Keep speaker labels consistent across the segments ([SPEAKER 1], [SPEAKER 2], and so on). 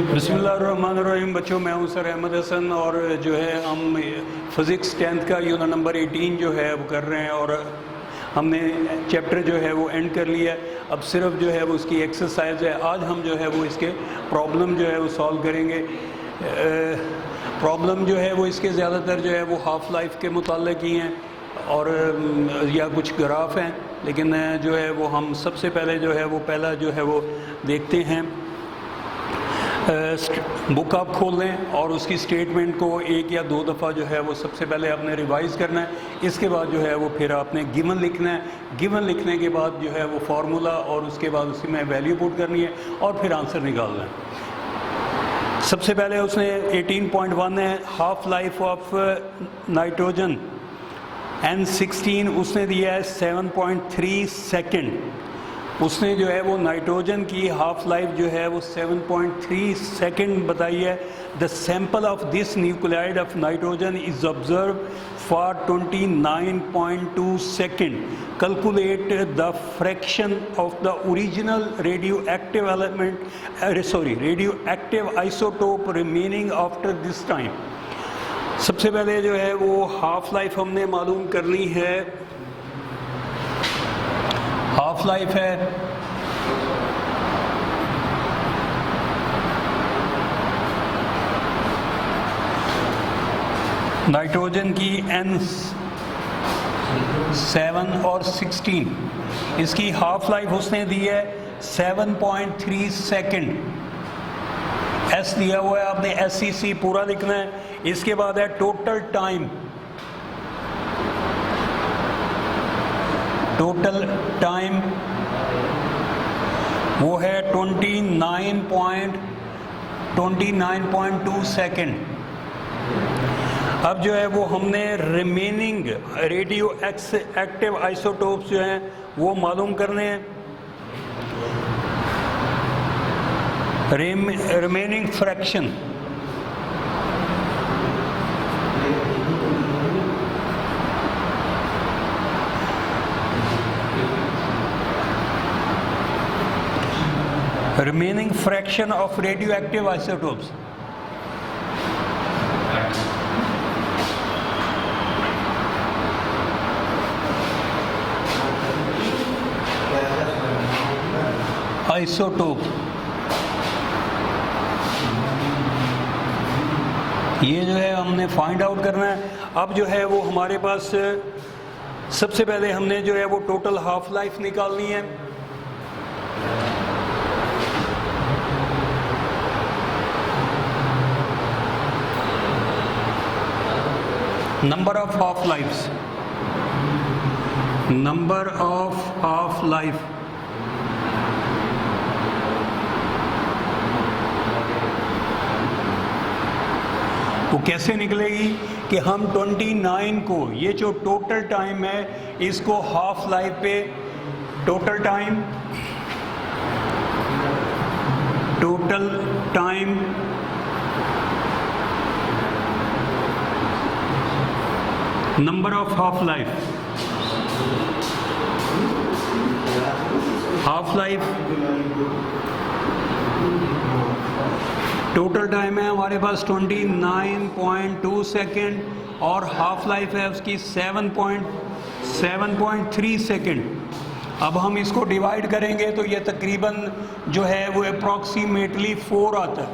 [SPEAKER 1] बिस्मिल्लाहिर्रहमानिर्रहीम। बच्चों, मैं हूं सर अहमद हसन और जो है हम फ़िज़िक्स 10th का यूनिट नंबर 18 जो है वो कर रहे हैं और हमने चैप्टर जो है वो एंड कर लिया। अब सिर्फ जो है वो उसकी एक्सरसाइज है। आज हम जो है वो इसके प्रॉब्लम जो है वो सॉल्व करेंगे। प्रॉब्लम जो है वो इसके ज़्यादातर जो है वो हाफ़ लाइफ के मुताल्लिक़ ही हैं और या कुछ ग्राफ हैं, लेकिन जो है वो हम सबसे पहले जो है वो पहला जो है वो देखते हैं। बुक आप खोल लें और उसकी स्टेटमेंट को एक या दो दफ़ा जो है वो सबसे पहले आपने रिवाइज़ करना है। इसके बाद जो है वो फिर आपने गिवन लिखना है। गिवन लिखने के बाद जो है वो फार्मूला और उसके बाद उसी में वैल्यू पुट करनी है और फिर आंसर निकालना है। सबसे पहले उसने 18.1 है half life of nitrogen N16, उसने दिया है 7.3 सेकेंड। उसने जो है वो नाइट्रोजन की हाफ लाइफ जो है वो 7.3 सेकेंड बताई है। The sample of this nuclide of nitrogen is observe for 29.2 second. Calculate the fraction of the original radio active radio active isotope remaining after this time. सबसे पहले जो है वो हाफ लाइफ हमने मालूम करनी है। हाफ लाइफ है नाइट्रोजन की N7 और 16, इसकी हाफ लाइफ उसने दी है 7.3 सेकेंड। एस दिया हुआ है, आपने SCC पूरा लिखना है। इसके बाद है टोटल टाइम। टोटल टाइम वो है 29.2 सेकेंड। अब जो है वो हमने रिमेनिंग रेडियो एक्टिव आइसोटोप्स जो हैं वो मालूम करने हैं। Remaining fraction remaining fraction of radioactive isotopes. Isotope ये जो है हमने फाइंड आउट करना है। अब जो है वो हमारे पास सबसे पहले हमने जो है वो टोटल हाफ लाइफ निकालनी है। Number of half lives, number of half life वो कैसे निकलेगी कि हम 29 को, ये जो टोटल टाइम है इसको हाफ लाइफ पे total time number of half life, half life total time है हमारे पास 29.2 सेकेंड और हाफ लाइफ है उसकी 7.3 सेकेंड। अब हम इसको डिवाइड करेंगे तो ये तकरीबन जो है वो अप्रॉक्सीमेटली 4 आता है।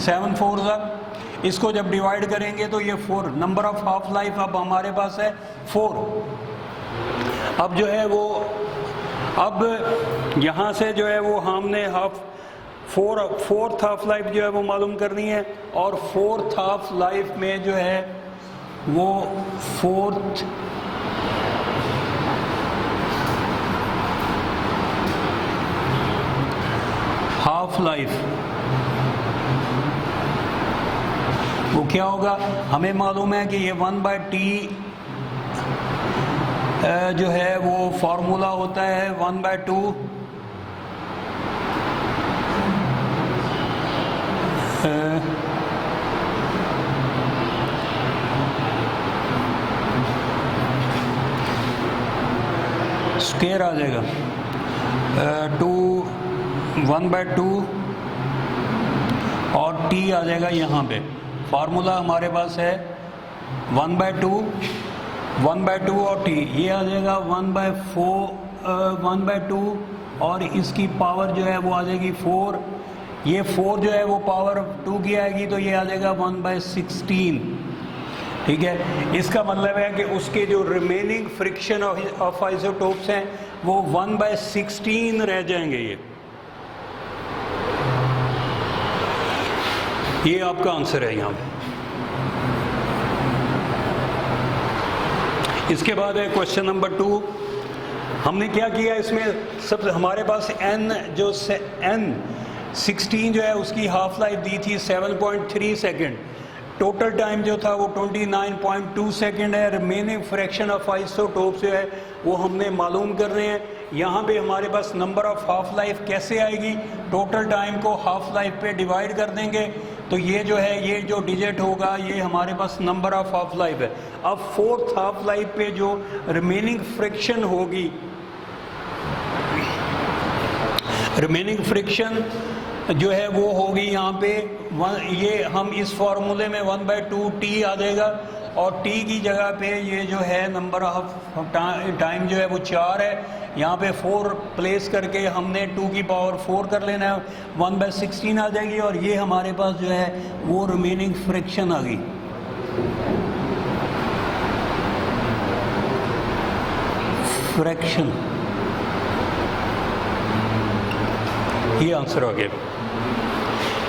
[SPEAKER 1] 7 4 तक इसको जब डिवाइड करेंगे तो ये 4। नंबर ऑफ हाफ लाइफ अब हमारे पास है 4। अब जो है वो अब यहाँ से जो है वो हमने फोर्थ हाफ लाइफ जो है वो मालूम करनी है और फोर्थ हाफ लाइफ में जो है वो फोर्थ हाफ लाइफ वो क्या होगा, हमें मालूम है कि ये 1/T जो है वो फार्मूला होता है 1/2 स्क्वायर आ जाएगा 1/2 टी आ जाएगा यहाँ पे। फार्मूला हमारे पास है 1/2 और टी, ये आ जाएगा 1/2 और इसकी पावर जो है वो आ जाएगी 4, ये 4 जो है वो पावर 2 की आएगी तो ये आ जाएगा 1/16। ठीक है, इसका मतलब है कि उसके जो रिमेनिंग फ्रिक्शन ऑफ आइसोटोप्स हैं वो 1/16 रह जाएंगे। ये आपका आंसर है यहाँ पे। इसके बाद है क्वेश्चन नंबर 2। हमने क्या किया इसमें, सब हमारे पास N16 जो है उसकी हाफ लाइफ दी थी 7.3 सेकेंड, टोटल टाइम जो था वो 29.2 सेकेंड है। रिमेनिंग फ्रैक्शन ऑफ आइसोटोप जो है वो हमने मालूम कर रहे हैं। यहाँ पे हमारे पास नंबर ऑफ हाफ लाइफ कैसे आएगी, टोटल टाइम को हाफ लाइफ पे डिवाइड कर देंगे तो ये जो है, ये जो डिजिट होगा ये हमारे पास नंबर ऑफ हाफ लाइफ है। अब 4th हाफ लाइफ पे जो रिमेनिंग फ्रिक्शन होगी, रिमेनिंग फ्रिक्शन जो है वो होगी यहाँ पे ये हम इस फॉर्मूले में 1/2 टी आ जाएगा और टी की जगह पे ये जो है नंबर ऑफ टाइम जो है वो 4 है, यहाँ पे 4 प्लेस करके हमने 2 की पावर 4 कर लेना है, 1/16 आ जाएगी और ये हमारे पास जो है वो रिमेनिंग फ्रिक्शन आ गई। फ्रैक्शन, ये आंसर हो गया।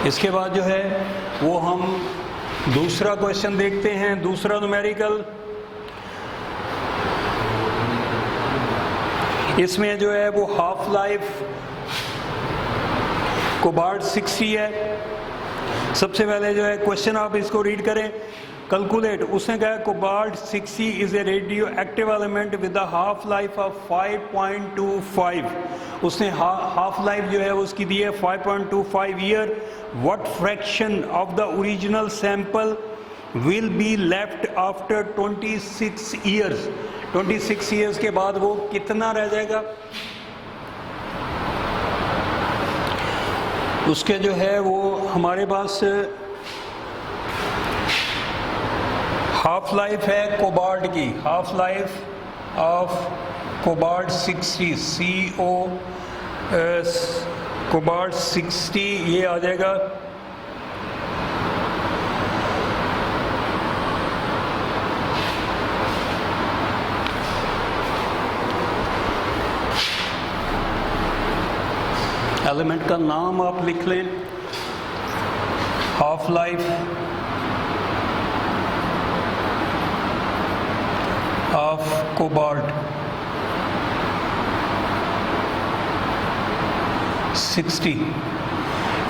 [SPEAKER 1] इसके बाद जो है वो हम दूसरा क्वेश्चन देखते हैं, दूसरा न्यूमेरिकल। इसमें जो है वो हाफ लाइफ कोबाल्ट 60 है। सबसे पहले जो है क्वेश्चन आप इसको रीड करें, कैलकुलेट। उसने कहा cobalt 60 is a radio active element with the half life of 5.25। उसने हाफ लाइफ जो है उसकी दी है 5.25 year. What fraction of the original sample will be left after 26 years. 26 years के बाद वो कितना रह जाएगा। उसके जो है वो हमारे पास हाफ लाइफ है कोबाल्ट की, half life of cobalt 60 cobalt 60 ये आ जाएगा एलिमेंट का नाम आप लिख लें, हाफ लाइफ ऑफ कोबाल्ट 60।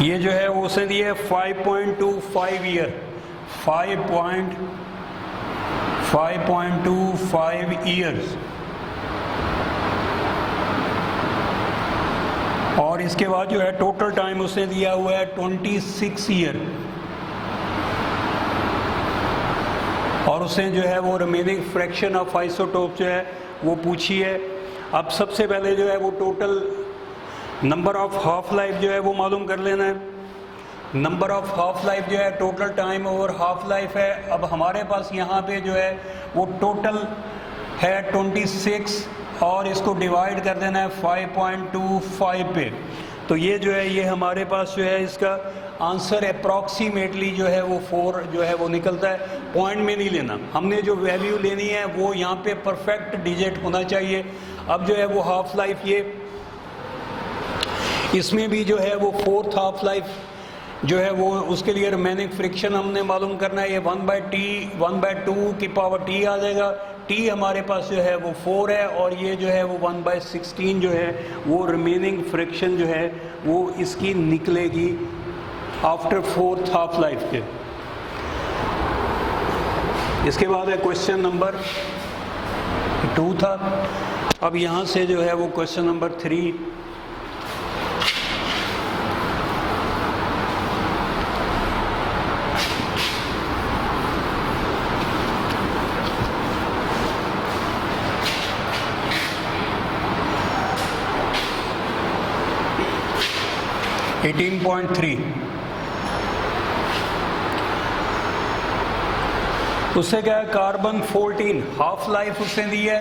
[SPEAKER 1] ये जो है वो उसने दिया है 5.25 ईयर, 5.25 ईयर्स। और इसके बाद जो है टोटल टाइम उसने दिया हुआ है 26 ईयर। और उसने जो है वो रिमेनिंग फ्रैक्शन ऑफ आइसोटोप जो है वो पूछी है। अब सबसे पहले जो है वो total number of half life जो है वो मालूम कर लेना है। नंबर ऑफ हाफ लाइफ जो है total time over half life है। अब हमारे पास यहाँ पे जो है वो टोटल है 26 और इसको डिवाइड कर देना है 5.25 पे। तो ये जो है ये हमारे पास जो है इसका आंसर अप्रॉक्सीमेटली जो है वो 4 जो है वो निकलता है। पॉइंट में नहीं लेना, हमने जो वैल्यू लेनी है वो यहाँ पे परफेक्ट डिजिट होना चाहिए। अब जो है वो हाफ लाइफ ये इसमें भी जो है वो 4th हाफ लाइफ जो है वो उसके लिए रिमेनिंग फ्रिक्शन हमने मालूम करना है। ये 1/2 की पावर टी आ जाएगा। टी हमारे पास जो है वो 4 है और ये जो है वो 1/16 जो है वो रिमेनिंग फ्रिक्शन जो है वो इसकी निकलेगी आफ्टर 4th हाफ लाइफ के। इसके बाद है क्वेश्चन नंबर 2 था। अब यहाँ से जो है वो क्वेश्चन नंबर 3 18.3 उससे क्या है, कार्बन 14 हाफ लाइफ उसने दी है,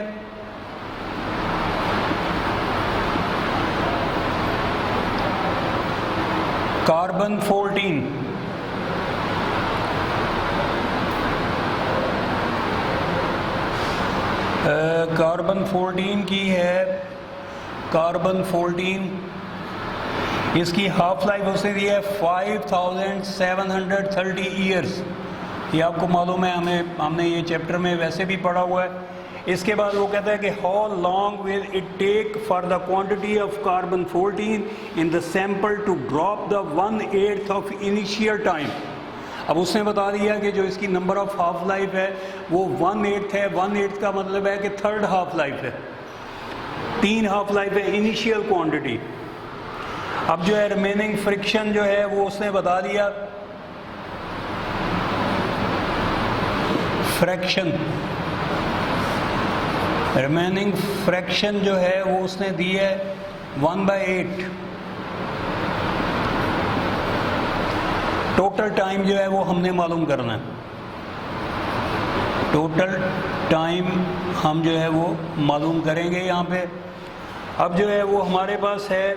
[SPEAKER 1] कार्बन 14 कार्बन 14 की है, कार्बन 14 इसकी हाफ लाइफ उसने दी है 5730 ईयर्स। ये आपको मालूम है, हमने ये चैप्टर में वैसे भी पढ़ा हुआ है। इसके बाद वो कहता है कि how long will it take for the quantity of carbon 14 in the sample to drop the 1/8 of initial time. अब उसने बता दिया कि जो इसकी नंबर ऑफ हाफ लाइफ है वो 1/8 है। 1/8 का मतलब है कि थर्ड हाफ लाइफ है, 3 हाफ लाइफ है इनिशियल क्वांटिटी। अब जो है रिमेनिंग फ्रिक्शन जो है वो उसने बता दिया, फ्रैक्शन, रिमेनिंग फ्रैक्शन जो है वो उसने दी है 1/8। टोटल टाइम जो है वो हमने मालूम करना है, टोटल टाइम हम जो है वो मालूम करेंगे यहाँ पे। अब जो है वो हमारे पास है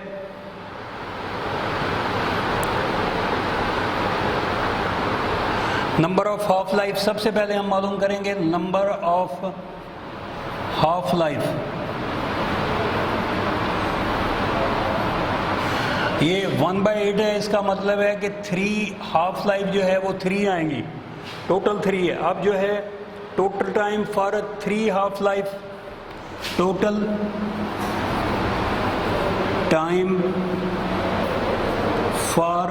[SPEAKER 1] नंबर ऑफ हाफ लाइफ। सबसे पहले हम मालूम करेंगे नंबर ऑफ हाफ लाइफ। ये 1/8 है, इसका मतलब है कि 3 हाफ लाइफ जो है वो 3 आएंगी, टोटल 3 है। अब जो है total time for 3 half life, total time for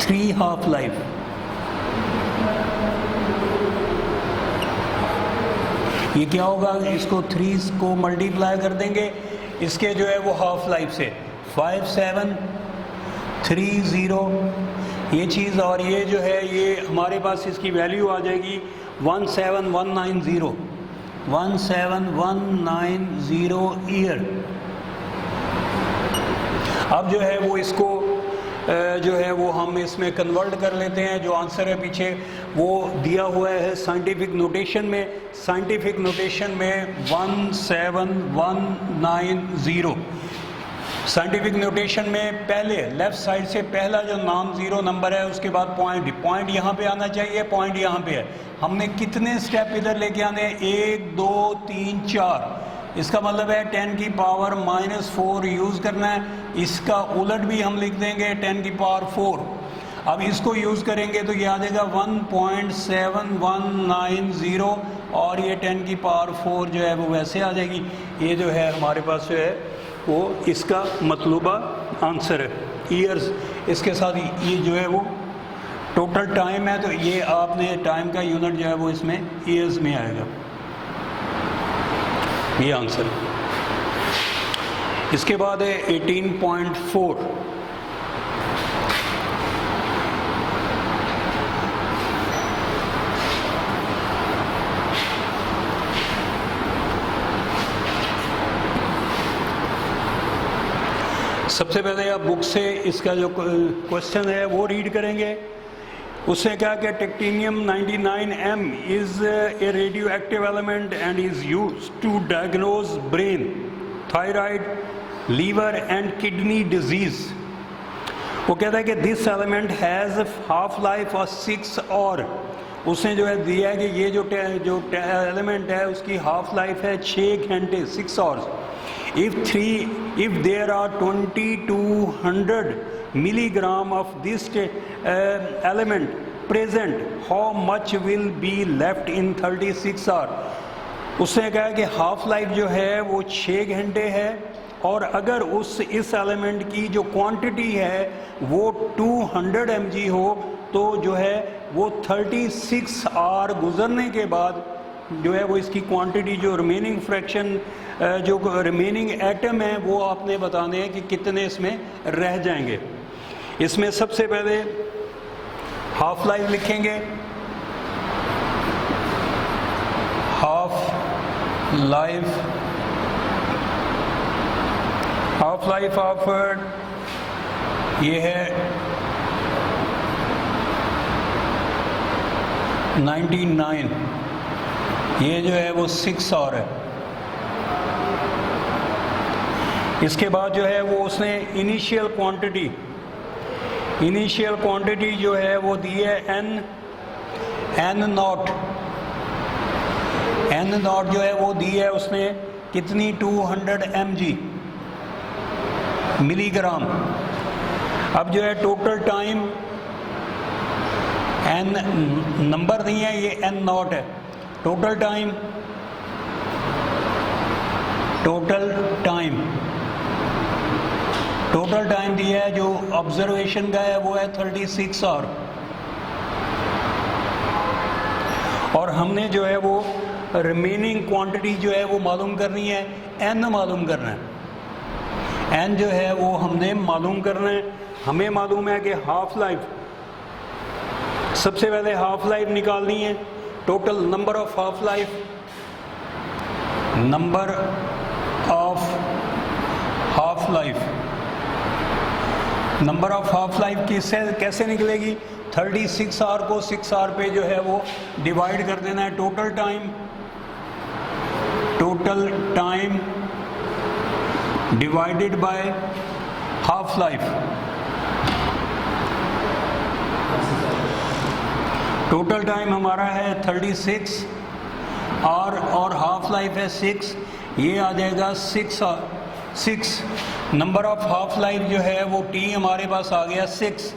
[SPEAKER 1] 3 half life, ये क्या होगा, इसको 3 को मल्टीप्लाई कर देंगे इसके जो है वो हाफ लाइफ से, 5730 ये चीज़, और ये जो है ये हमारे पास इसकी वैल्यू आ जाएगी 17190 ईयर। अब जो है वो इसको जो है वो हम इसमें कन्वर्ट कर लेते हैं। जो आंसर है पीछे वो दिया हुआ है साइंटिफिक नोटेशन में, साइंटिफिक नोटेशन में 17190। साइंटिफिक नोटेशन में पहले लेफ्ट साइड से पहला जो नॉन ज़ीरो नंबर है उसके बाद पॉइंट, पॉइंट यहाँ पे आना चाहिए, पॉइंट यहाँ पे है। हमने कितने स्टेप इधर लेके आने हैं, 1 2 3 4, इसका मतलब है 10 की पावर -4 यूज़ करना है। इसका उलट भी हम लिख देंगे 10 की पावर 4। अब इसको यूज़ करेंगे तो ये आ जाएगा 1.7190 और ये 10 की पावर 4 जो है वो वैसे आ जाएगी। ये जो है हमारे पास जो है वो इसका मतलूबा आंसर है, ईयर्स। इसके साथ ये जो है वो टोटल टाइम है, तो ये आपने टाइम का यूनिट जो है वो इसमें ईयर्स में आएगा, ये आंसर। इसके बाद है 18.4। सबसे पहले आप बुक से इसका जो क्वेश्चन है वो रीड करेंगे। उससे क्या कि technetium 99M is a radio active element and is used to diagnose brain, thyroid, liver and kidney disease. वो कहता है कि this element has half life of 6 और उसने जो है दिया है कि ये जो एलिमेंट है उसकी हाफ लाइफ है 6 घंटे, 6 hours. If there are 2200 milligram of this element present, how much will be left in 36 hours? उसने कहा कि हाफ लाइफ जो है वो 6 घंटे है, और अगर इस एलिमेंट की जो क्वांटिटी है वो 200 mg हो तो जो है वो 36 आवर गुजरने के बाद जो है वो इसकी क्वांटिटी, जो रिमेनिंग फ्रैक्शन, जो रिमेनिंग एटम है वो आपने बताने हैं कि कितने इसमें रह जाएंगे। इसमें सबसे पहले हाफ लाइफ लिखेंगे, हाफ लाइफ ऑफ ये है 99, ये जो है वो 6 आवर है। इसके बाद जो है वो उसने इनिशियल क्वांटिटी जो है वो दी है एन नॉट जो है वो दी है उसने कितनी 200 mg मिलीग्राम। अब जो है टोटल टाइम एन नंबर नहीं है, ये एन नॉट है। टोटल टाइम दिया है जो ऑब्जर्वेशन का है वो है 36 आवर। और हमने जो है वो रिमेनिंग क्वांटिटी जो है वो मालूम करनी है, एन मालूम करना है। एन जो है वो हमने मालूम करना है। हमें मालूम है कि हाफ लाइफ, सबसे पहले हाफ लाइफ निकालनी है। Total number of half life किससे कैसे निकलेगी? 36 आवर को 6 आवर पे जो है वो डिवाइड कर देना है। Total time divided by half life. Total time हमारा है 36 और हाफ लाइफ है 6, ये आ जाएगा 6। नंबर ऑफ हाफ लाइफ जो है वो टी हमारे पास आ गया 6।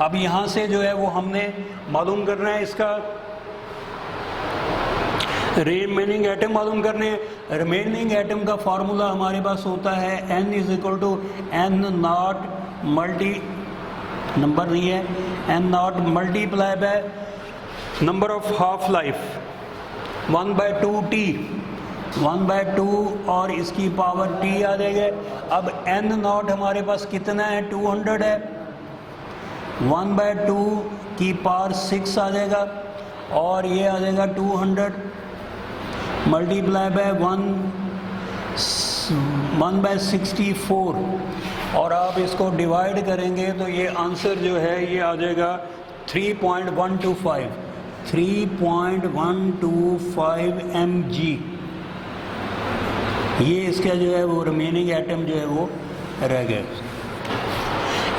[SPEAKER 1] अब यहाँ से जो है वो हमने मालूम करना है इसका रिमेनिंग एटम मालूम करने हैं। रिमेनिंग एटम का फार्मूला हमारे पास होता है n = n नॉट नंबर नहीं है, n not multiply by number of half life 1/2t 1/2 और इसकी पावर t आ जाएगा। अब n नॉट हमारे पास कितना है? 200 है। 1/2 की पावर 6 आ जाएगा और ये आ जाएगा 200 मल्टीप्लाई बाय 1/64 और आप इसको डिवाइड करेंगे तो ये आंसर जो है ये आ जाएगा 3.125 mg। ये इसका जो है वो रिमेनिंग एटम जो है वो रह गए।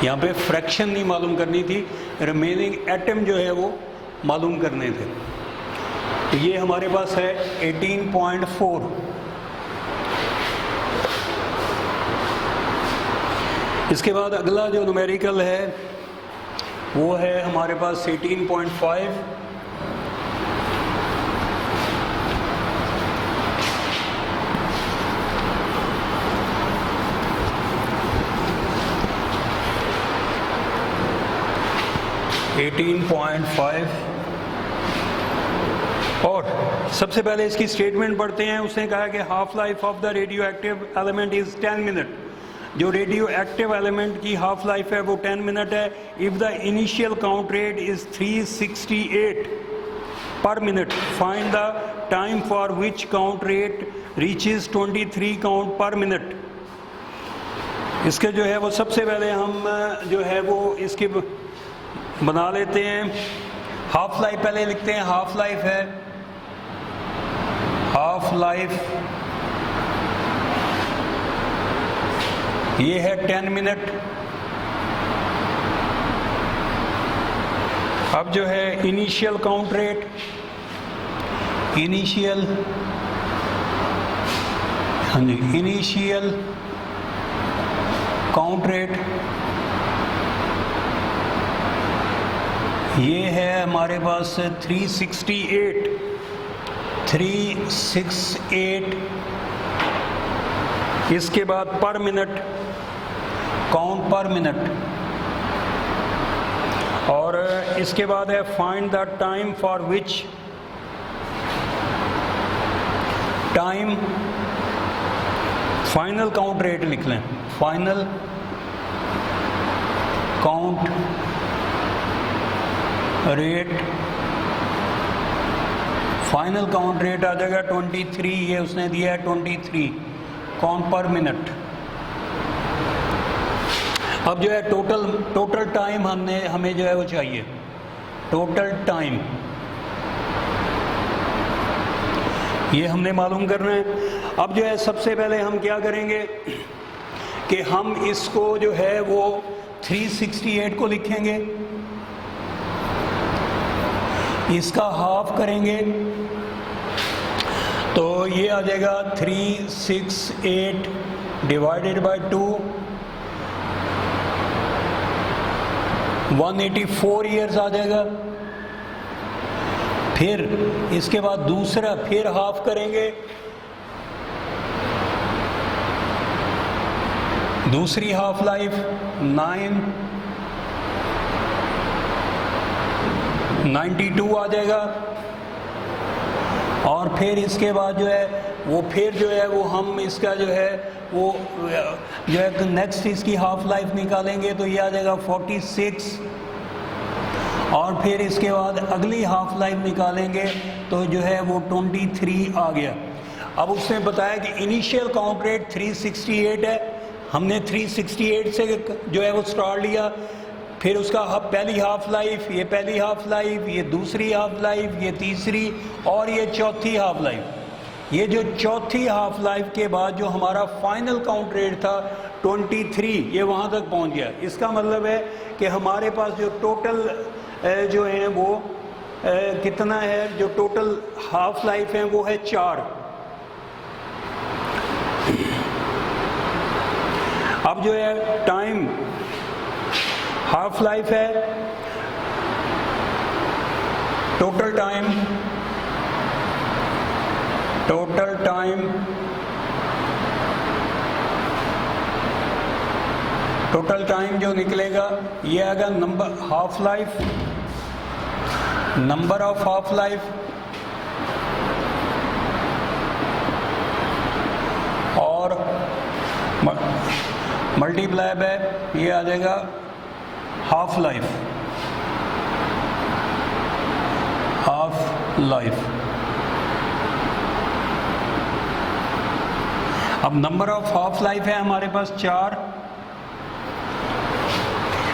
[SPEAKER 1] यहाँ पे फ्रैक्शन नहीं मालूम करनी थी, रिमेनिंग एटम जो है वो मालूम करने थे। तो ये हमारे पास है 18.4। इसके बाद अगला जो न्यूमेरिकल है वो है हमारे पास 18.5। और सबसे पहले इसकी स्टेटमेंट पढ़ते हैं। उसने कहा कि half life of the radio active element is 10 minute. जो रेडियो एक्टिव एलिमेंट की हाफ लाइफ है वो 10 मिनट है। If the initial count rate is 368 पर minute, find the time for which count rate reaches 23 count पर minute. इसके जो है वो सबसे पहले हम जो है वो इसकी बना लेते हैं। हाफ लाइफ पहले लिखते हैं। हाफ लाइफ ये है 10 मिनट। अब जो है initial count rate, initial count rate ये है हमारे पास 368। इसके बाद पर मिनट, काउंट पर मिनट। और इसके बाद है find the time for which time, final count rate लिख लें। Final count rate, final count rate आ जाएगा 23। ये उसने दिया है 23 काउंट पर मिनट। अब जो है टोटल टाइम हमें जो है वो चाहिए। टोटल टाइम ये हमने मालूम करना है। अब जो है सबसे पहले हम क्या करेंगे कि हम इसको जो है वो 368 को लिखेंगे, इसका हाफ करेंगे तो ये आ जाएगा 368 डिवाइडेड बाय 2, 184 ईयर्स आ जाएगा। फिर इसके बाद दूसरा फिर हाफ करेंगे, दूसरी हाफ लाइफ 92 आ जाएगा। और फिर इसके बाद जो है वो फिर जो है वो हम इसका जो है वो जो है नेक्स्ट इसकी हाफ लाइफ निकालेंगे तो ये आ जाएगा 46। और फिर इसके बाद अगली हाफ लाइफ निकालेंगे तो जो है वो 23 आ गया। अब उसने बताया कि इनिशियल काउंट रेट 368 है, हमने 368 से जो है वो स्टार्ट लिया, फिर उसका पहली हाफ लाइफ, ये पहली हाफ लाइफ, ये दूसरी हाफ लाइफ, ये तीसरी और ये चौथी हाफ लाइफ। ये जो चौथी हाफ लाइफ के बाद जो हमारा फाइनल काउंट रेट था 23, ये वहाँ तक पहुँच गया। इसका मतलब है कि हमारे पास जो टोटल जो है वो कितना है, जो टोटल हाफ लाइफ है वो है 4। अब जो है टाइम हाफ लाइफ है, टोटल टाइम जो निकलेगा ये आएगा number half life, number of half life और मल्टीप्लाई बाय ये आ जाएगा हाफ लाइफ। अब नंबर ऑफ हाफ लाइफ है हमारे पास 4,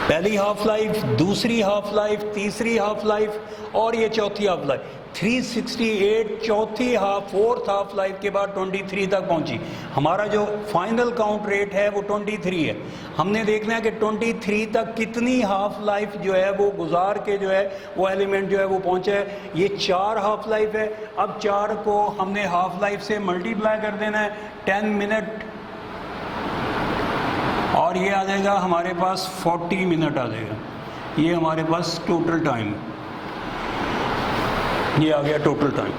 [SPEAKER 1] पहली हाफ लाइफ, दूसरी हाफ लाइफ, तीसरी हाफ लाइफ और ये चौथी हाफ लाइफ। 368 चौथी हाफ, फोर्थ हाफ लाइफ के बाद 23 तक पहुंची। हमारा जो फाइनल काउंट रेट है वो 23 है। हमने देखना है कि 23 तक कितनी हाफ लाइफ जो है वो गुजार के जो है वो एलिमेंट जो है वो पहुंचा है। ये 4 हाफ लाइफ है। अब 4 को हमने हाफ लाइफ से मल्टीप्लाई कर देना है 10 मिनट और ये आ जाएगा हमारे पास 40 मिनट आ जाएगा। ये हमारे पास टोटल टाइम, ये आ गया टोटल टाइम।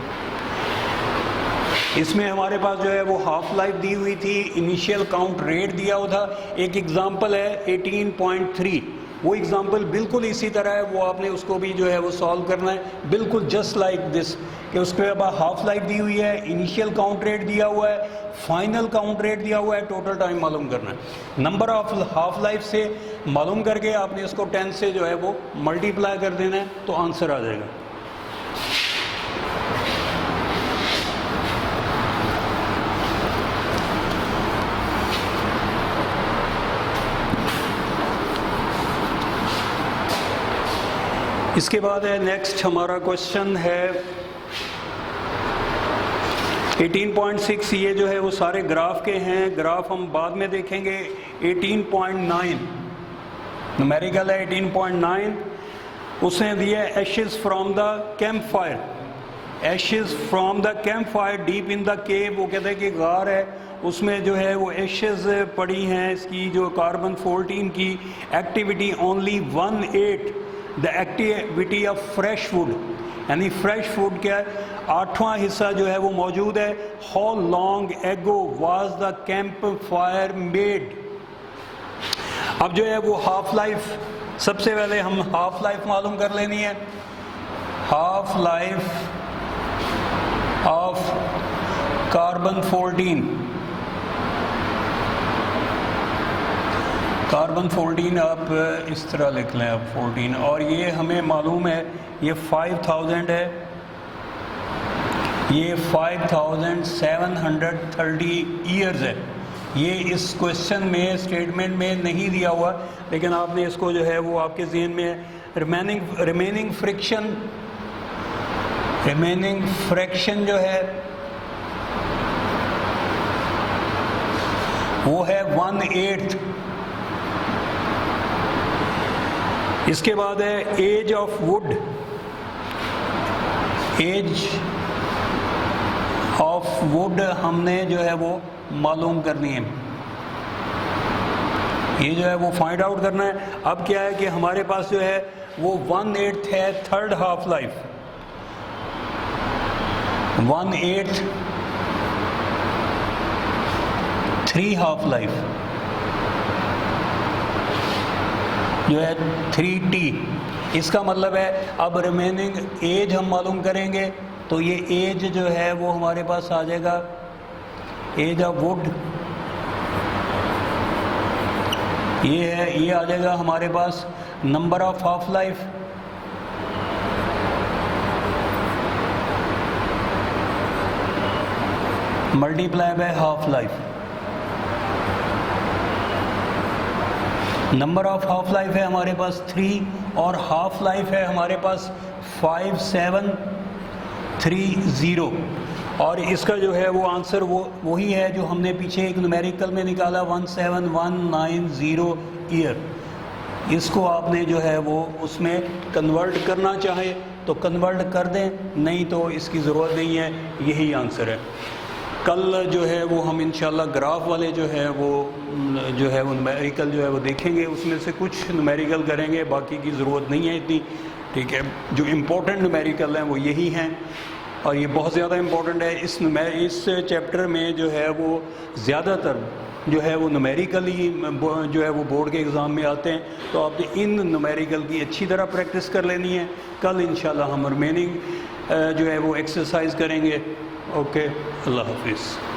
[SPEAKER 1] इसमें हमारे पास जो है वो हाफ लाइफ दी हुई थी, इनिशियल काउंट रेट दिया हुआ था। एक एग्जांपल है 18.3, वो एग्जांपल बिल्कुल इसी तरह है, वो आपने उसको भी जो है वो सॉल्व करना है बिल्कुल जस्ट लाइक दिस, कि उसके बाद हाफ लाइफ दी हुई है, इनिशियल काउंट रेट दिया हुआ है, फाइनल काउंट रेट दिया हुआ है, टोटल टाइम मालूम करना है। नंबर ऑफ हाफ लाइफ से मालूम करके आपने इसको 10 से जो है वो मल्टीप्लाई कर देना है तो आंसर आ जाएगा। इसके बाद है नेक्स्ट हमारा क्वेश्चन है 18.6। ये जो है वो सारे ग्राफ के हैं, ग्राफ हम बाद में देखेंगे। 18.9 न्यूमेरिकल है 18.9। उसने दिया ashes from the camp fire, ashes from the camp fire deep in the cave. वो कहते हैं कि गार है, उसमें जो है वो एशेस पड़ी हैं इसकी जो कार्बन 14 की। Activity only 1/8 the activity of fresh would, यानी फ्रेश वुड क्या है 8वां हिस्सा जो है वो मौजूद है। How long ago was the camp fire made. अब जो है वो हाफ लाइफ, सबसे पहले हम हाफ लाइफ मालूम कर लेनी है। Half life of carbon 14, carbon 14 आप इस तरह लिख लें आप 14, और ये हमें मालूम है ये 5000 है, ये 5730 ईयर्स है। ये इस क्वेश्चन में स्टेटमेंट में नहीं दिया हुआ, लेकिन आपने इसको जो है वो आपके ज़हन में रिमेनिंग फ्रिक्शन जो है वो है 1/8। इसके बाद है age of wood. Age of wood हमने जो है वो मालूम करनी है, ये जो है वो फाइंड आउट करना है। अब क्या है कि हमारे पास जो है वो 1/8 है third half life, 1/8 3 half life जो है 3t। इसका मतलब है अब रिमेनिंग एज हम मालूम करेंगे, तो ये एज जो है वो हमारे पास आ जाएगा, एज ऑफ वुड ये है, ये आ जाएगा हमारे पास number of half life multiply by half life. Number of half life है हमारे पास 3 और हाफ लाइफ है हमारे पास 5730, और इसका जो है वो आंसर वही है जो हमने पीछे एक न्यूमेरिकल में निकाला 17190 ईयर। इसको आपने जो है वो उसमें कन्वर्ट करना चाहे तो कन्वर्ट कर दें, नहीं तो इसकी ज़रूरत नहीं है, यही आंसर है। कल जो है वो हम इंशाल्लाह ग्राफ वाले जो है वो न्यूमेरिकल जो है वो देखेंगे, उसमें से कुछ न्यूमेरिकल करेंगे, बाकी की ज़रूरत नहीं है इतनी, ठीक है। जो इम्पोर्टेंट न्यूमेरिकल हैं वो यही हैं, और ये बहुत ज़्यादा इम्पोर्टेंट है। इस चैप्टर में जो है वो ज़्यादातर जो है वो न्यूमेरिकली जो है वो बोर्ड के एग्ज़ाम में आते हैं, तो आपने इन न्यूमेरिकल की अच्छी तरह प्रैक्टिस कर लेनी है। कल इंशाल्लाह हम रिमेनिंग जो है वो एक्सरसाइज करेंगे। ओके, अल्लाह हाफिज़।